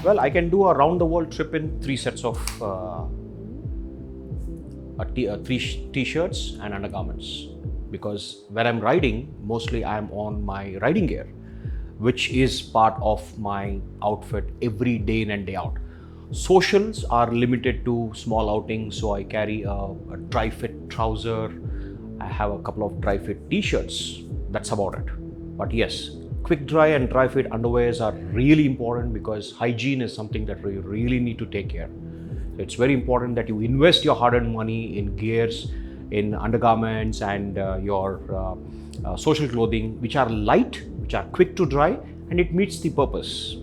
Well, I can do a round the world trip in 3 sets of three t-shirts and undergarments, because when I'm riding, mostly I'm on my riding gear, which is part of my outfit every day in and day out. Socials are limited to small outings, so I carry a dry fit trouser. I have a couple of dry fit t-shirts. That's about it. But yes, quick dry and dry fit underwears are really important, because hygiene is something that we really need to take care. So it's very important that you invest your hard-earned money in gears, in undergarments, and your social clothing, which are light, which are quick to dry, and it meets the purpose.